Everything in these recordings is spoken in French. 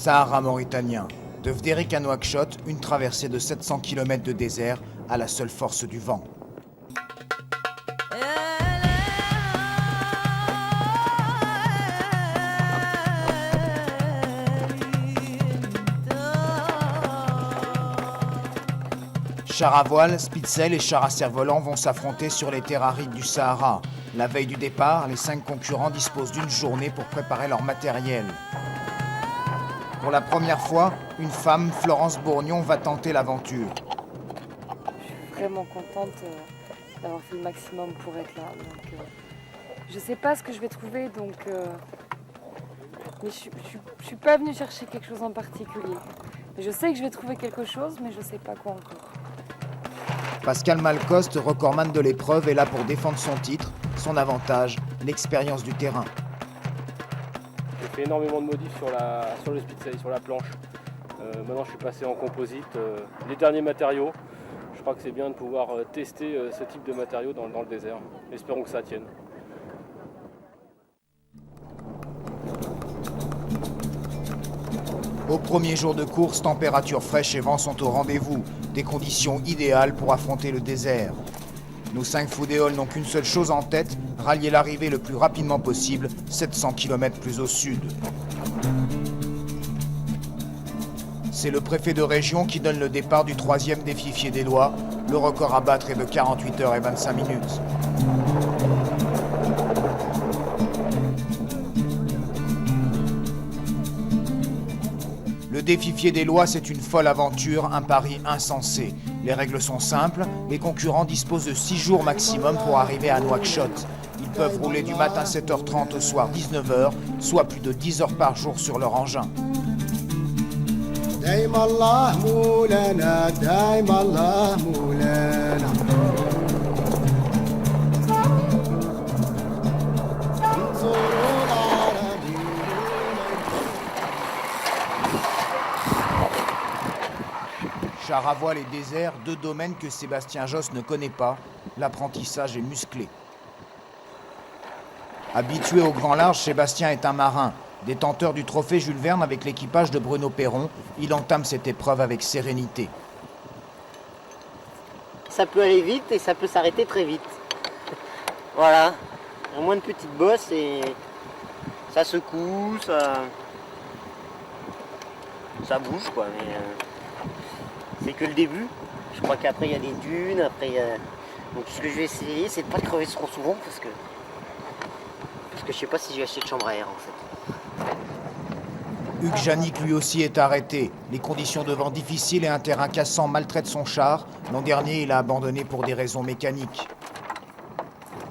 Sahara mauritanien. De Fdéric à Nouakchott, une traversée de 700 km de désert à la seule force du vent. Chars à voile, Spitsail et chars à cerf-volant vont s'affronter sur les terres arides du Sahara. La veille du départ, les 5 concurrents disposent d'une journée pour préparer leur matériel. Pour la première fois, une femme, Florence Bourgnon, va tenter l'aventure. Je suis vraiment contente d'avoir fait le maximum pour être là. Je ne sais pas ce que je vais trouver, mais je suis pas venue chercher quelque chose en particulier. Mais je sais que je vais trouver quelque chose, mais je ne sais pas quoi encore. Pascal Malcoste, recordman de l'épreuve, est là pour défendre son titre, son avantage, l'expérience du terrain. J'ai fait énormément de modifs sur le Spitsail, sur la planche. Maintenant je suis passé en composite. Les derniers matériaux, je crois que c'est bien de pouvoir tester ce type de matériaux dans le désert. Espérons que ça tienne. Au premier jour de course, température fraîche et vent sont au rendez-vous. Des conditions idéales pour affronter le désert. Nos 5 foudéoles n'ont qu'une seule chose en tête, rallier l'arrivée le plus rapidement possible, 700 km plus au sud. C'est le préfet de région qui donne le départ du 3e défi fiédélois. Le record à battre est de 48 heures et 25 minutes. Le défi fiédélois, c'est une folle aventure, un pari insensé. Les règles sont simples, les concurrents disposent de 6 jours maximum pour arriver à Nouakchott. Ils peuvent rouler du matin 7h30 au soir 19h, soit plus de 10 heures par jour sur leur engin. Chars à voile et désert, 2 domaines que Sébastien Josse ne connaît pas. L'apprentissage est musclé. Habitué au grand large, Sébastien est un marin. Détenteur du trophée Jules Verne avec l'équipage de Bruno Perron, il entame cette épreuve avec sérénité. Ça peut aller vite et ça peut s'arrêter très vite. Voilà, il y a moins de petites bosses et ça secoue, ça bouge quoi. Mais c'est que le début. Je crois qu'après il y a des dunes, donc ce que je vais essayer c'est de pas crever trop souvent parce que je sais pas si je vais acheter de chambre à air en fait. Hugues Jannick lui aussi est arrêté. Les conditions de vent difficiles et un terrain cassant maltraitent son char. L'an dernier, il a abandonné pour des raisons mécaniques.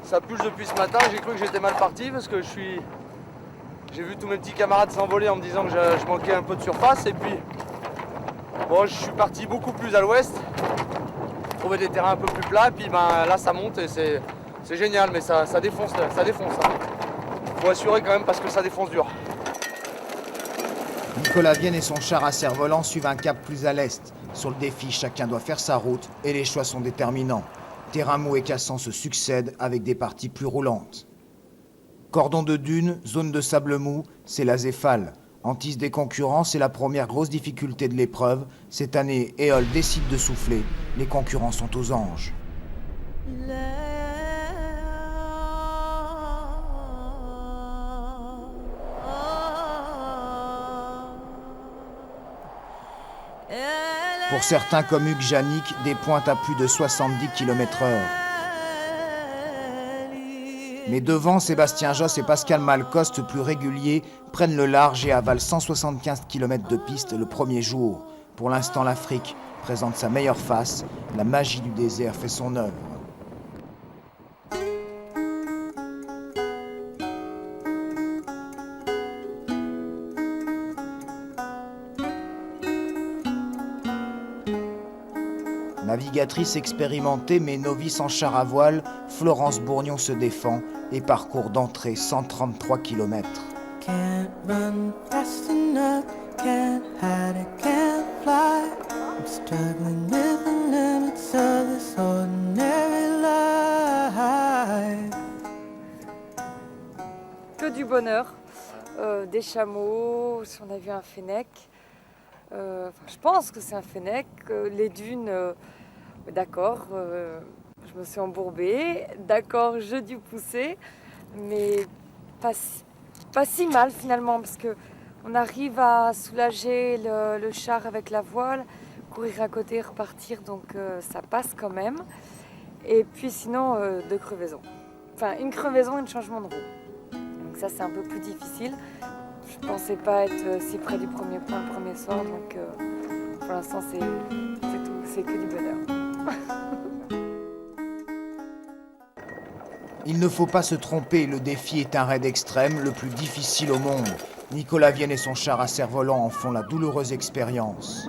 Ça pulse depuis ce matin, j'ai cru que j'étais mal parti parce que j'ai vu tous mes petits camarades s'envoler en me disant que je manquais un peu de surface et puis bon, je suis parti beaucoup plus à l'ouest, trouver des terrains un peu plus plats et puis là ça monte et c'est génial mais ça défonce, hein. Faut assurer quand même parce que ça défonce dur. Nicolas Vienne et son char à cerf-volant suivent un cap plus à l'est. Sur le défi, chacun doit faire sa route et les choix sont déterminants. Terrain mou et cassant se succèdent avec des parties plus roulantes. Cordon de dunes, zone de sable mou, c'est la Zéphale. Hantise des concurrents, c'est la première grosse difficulté de l'épreuve. Cette année, Éole décide de souffler. Les concurrents sont aux anges. Pour certains comme Hugues Jannick, des pointes à plus de 70 km/h. Mais devant, Sébastien Josse et Pascal Malcoste, plus réguliers, prennent le large et avalent 175 km de piste le premier jour. Pour l'instant, l'Afrique présente sa meilleure face. La magie du désert fait son œuvre. Navigatrice expérimentée mais novice en char à voile, Florence Bourgnon se défend et parcourt d'entrée 133 km. Can't run fast enough, can't hide it, can't fly. I'm struggling with the limits of this ordinary life. Que du bonheur. des chameaux, si on a vu un fennec. Je pense que c'est un fennec. Les dunes, d'accord, je me suis embourbée. D'accord, j'ai dû pousser, mais pas si mal finalement, parce qu'on arrive à soulager le char avec la voile, courir à côté, repartir, donc ça passe quand même. Et puis sinon, 2 crevaisons. Enfin, une crevaison et un changement de roue. Donc ça, c'est un peu plus difficile. Je pensais pas être si près du premier point le premier soir, donc pour l'instant, c'est tout, c'est que du bonheur. Il ne faut pas se tromper, le défi est un raid extrême, le plus difficile au monde. Nicolas Vienne et son char à cerf-volant en font la douloureuse expérience.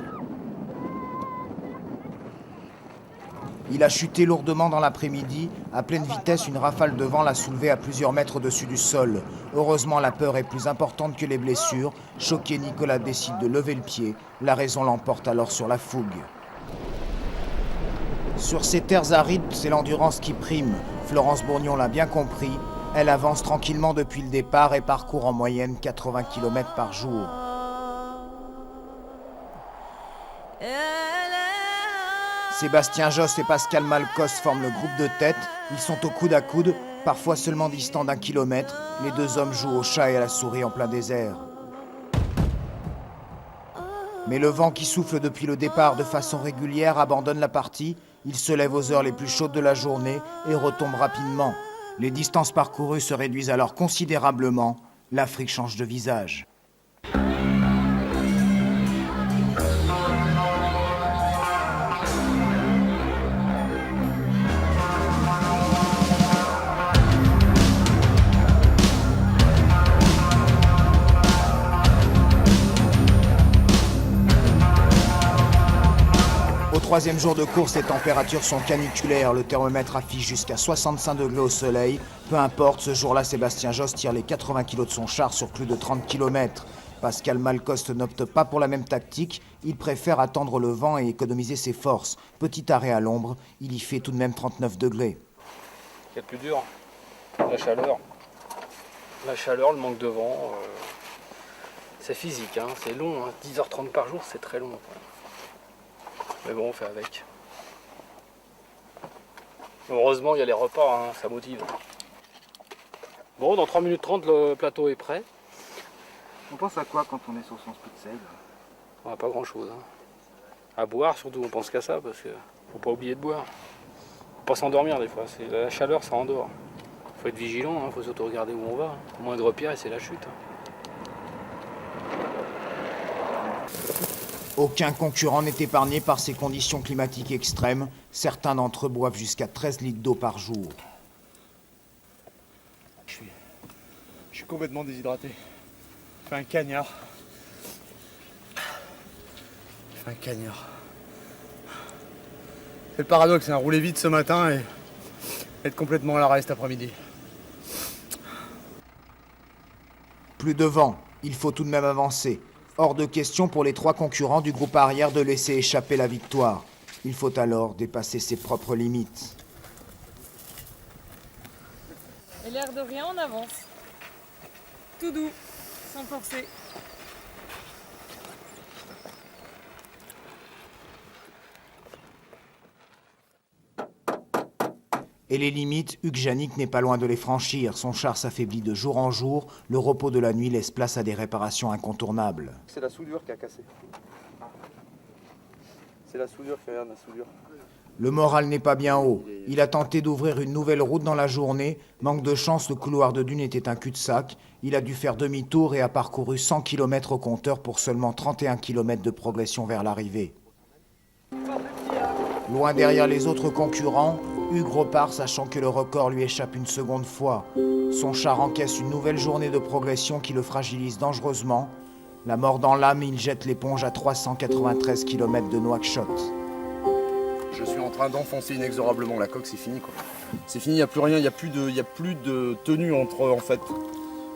Il a chuté lourdement dans l'après-midi. À pleine vitesse, une rafale de vent l'a soulevé à plusieurs mètres au-dessus du sol. Heureusement, la peur est plus importante que les blessures. Choqué, Nicolas décide de lever le pied. La raison l'emporte alors sur la fougue. Sur ces terres arides, c'est l'endurance qui prime. Florence Bourgnon l'a bien compris. Elle avance tranquillement depuis le départ et parcourt en moyenne 80 km par jour. Sébastien Josse et Pascal Malkos forment le groupe de tête. Ils sont au coude à coude, parfois seulement distants d'1 kilomètre. Les 2 hommes jouent au chat et à la souris en plein désert. Mais le vent qui souffle depuis le départ de façon régulière abandonne la partie. Il se lève aux heures les plus chaudes de la journée et retombe rapidement. Les distances parcourues se réduisent alors considérablement. L'Afrique change de visage. Au 3e jour de course, les températures sont caniculaires. Le thermomètre affiche jusqu'à 65 degrés au soleil. Peu importe, ce jour-là, Sébastien Josse tire les 80 kg de son char sur plus de 30 km. Pascal Malkos n'opte pas pour la même tactique. Il préfère attendre le vent et économiser ses forces. Petit arrêt à l'ombre, il y fait tout de même 39 degrés. Ce qui est le plus dur, la chaleur. La chaleur, le manque de vent, c'est physique, hein, c'est long. 10h30 par jour, c'est très long. Mais bon, on fait avec. Heureusement, il y a les repas, hein, ça motive. Bon, dans 3 minutes 30, le plateau est prêt. On pense à quoi quand on est sur son speed sail? On n'a pas grand-chose. Hein. À boire, surtout, on pense qu'à ça, parce que faut pas oublier de boire. Faut pas s'endormir des fois, la chaleur, ça endort. Faut être vigilant, hein, faut surtout regarder où on va. Le moindre pierre, c'est la chute. Aucun concurrent n'est épargné par ces conditions climatiques extrêmes. Certains d'entre eux boivent jusqu'à 13 litres d'eau par jour. Je suis complètement déshydraté. Je fais un cagnard. C'est le paradoxe, c'est rouler vite ce matin et être complètement à l'arrêt cet après-midi. Plus de vent, il faut tout de même avancer. Hors de question pour les 3 concurrents du groupe arrière de laisser échapper la victoire. Il faut alors dépasser ses propres limites. Et l'air de rien, on avance. Tout doux, sans forcer. Et les limites, Hugues Jannick n'est pas loin de les franchir. Son char s'affaiblit de jour en jour. Le repos de la nuit laisse place à des réparations incontournables. C'est la soudure qui a cassé. C'est la soudure qui regarde la soudure. Le moral n'est pas bien haut. Il a tenté d'ouvrir une nouvelle route dans la journée. Manque de chance, le couloir de dune était un cul-de-sac. Il a dû faire demi-tour et a parcouru 100 km au compteur pour seulement 31 km de progression vers l'arrivée. Loin derrière les autres concurrents, Hugues repart sachant que le record lui échappe une seconde fois. Son char encaisse une nouvelle journée de progression qui le fragilise dangereusement. La mort dans l'âme, il jette l'éponge à 393 km de Nouakchott. Je suis en train d'enfoncer inexorablement la coque, c'est fini quoi. C'est fini, il n'y a plus rien, il n'y a plus de tenue entre en fait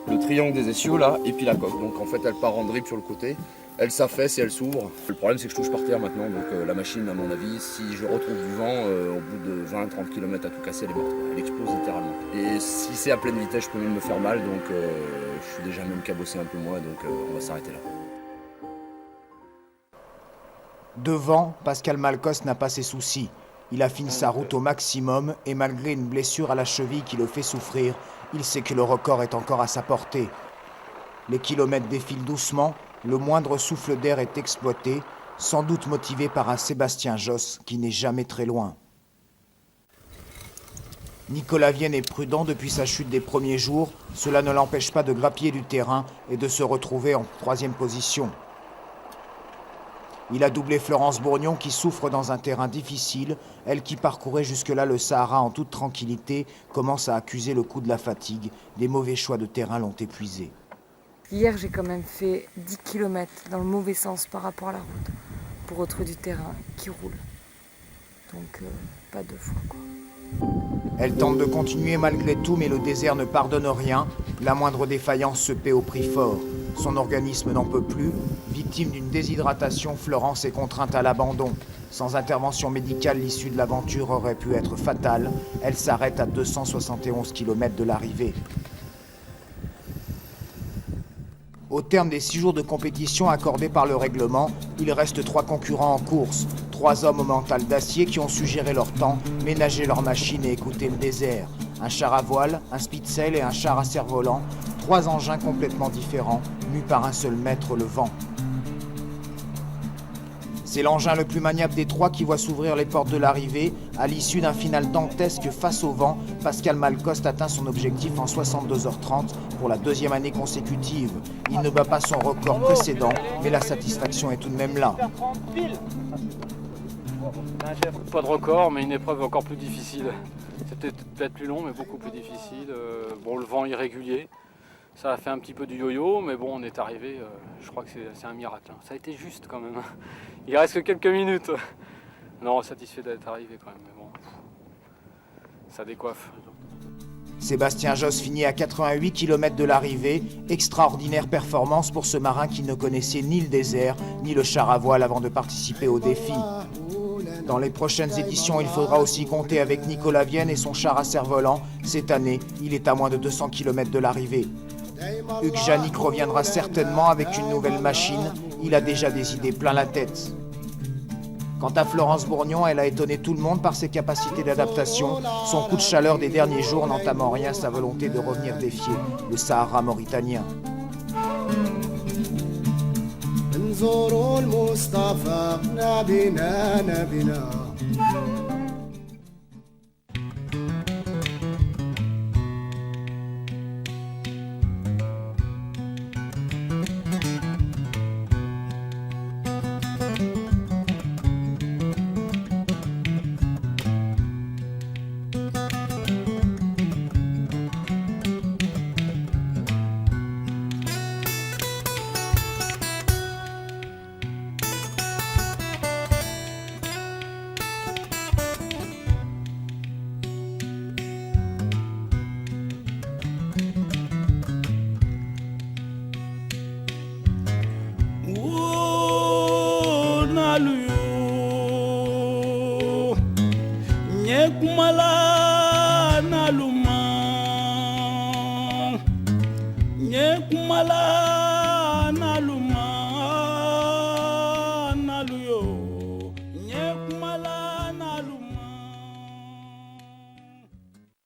le triangle des essieux là et puis la coque. Donc en fait elle part en drip sur le côté. Elle s'affaisse et elle s'ouvre. Le problème c'est que je touche par terre maintenant, donc la machine à mon avis, si je retrouve du vent, au bout de 20-30 km à tout casser, elle est morte. Elle explose littéralement. Et si c'est à pleine vitesse, je peux même me faire mal, donc je suis déjà même cabossé un peu moi, donc on va s'arrêter là. Devant, Pascal Malcos n'a pas ses soucis. Il affine sa route au maximum et malgré une blessure à la cheville qui le fait souffrir, il sait que le record est encore à sa portée. Les kilomètres défilent doucement, le moindre souffle d'air est exploité, sans doute motivé par un Sébastien Josse qui n'est jamais très loin. Nicolas Vienne est prudent depuis sa chute des premiers jours, cela ne l'empêche pas de grappiller du terrain et de se retrouver en 3e position. Il a doublé Florence Bourgnon qui souffre dans un terrain difficile. Elle qui parcourait jusque-là le Sahara en toute tranquillité commence à accuser le coup de la fatigue. Des mauvais choix de terrain l'ont épuisée. Hier, j'ai quand même fait 10 km dans le mauvais sens par rapport à la route pour retrouver du terrain qui roule. Donc, pas 2 fois, quoi. Elle tente de continuer malgré tout, mais le désert ne pardonne rien. La moindre défaillance se paie au prix fort. Son organisme n'en peut plus. Victime d'une déshydratation, Florence est contrainte à l'abandon. Sans intervention médicale, l'issue de l'aventure aurait pu être fatale. Elle s'arrête à 271 km de l'arrivée. Au terme des 6 jours de compétition accordés par le règlement, il reste 3 concurrents en course. 3 hommes au mental d'acier qui ont su gérer leur temps, ménager leur machine et écouter le désert. Un char à voile, un Spitsail et un char à cerf-volant. 3 engins complètement différents, mus par un seul maître, le vent. C'est l'engin le plus maniable des 3 qui voit s'ouvrir les portes de l'arrivée. À l'issue d'un final dantesque face au vent, Pascal Malcos atteint son objectif en 62h30 pour la 2e année consécutive. Il ne bat pas son record précédent, mais la satisfaction est tout de même là. Pas de record, mais une épreuve encore plus difficile. C'était peut-être plus long, mais beaucoup plus difficile. Bon, le vent irrégulier. Ça a fait un petit peu du yo-yo, mais bon, on est arrivé, je crois que c'est un miracle. Hein. Ça a été juste quand même. Il reste que quelques minutes. Non, satisfait d'être arrivé quand même, mais bon, ça décoiffe. Sébastien Josse finit à 88 km de l'arrivée. Extraordinaire performance pour ce marin qui ne connaissait ni le désert, ni le char à voile avant de participer au défi. Dans les prochaines éditions, il faudra aussi compter avec Nicolas Vienne et son char à cerf-volant. Cette année, il est à moins de 200 km de l'arrivée. Hugues Janik reviendra certainement avec une nouvelle machine. Il a déjà des idées plein la tête. Quant à Florence Bourgnon, elle a étonné tout le monde par ses capacités d'adaptation. Son coup de chaleur des derniers jours n'entame en rien sa volonté de revenir défier le Sahara mauritanien. Kumala naluma, nye kumala naluma.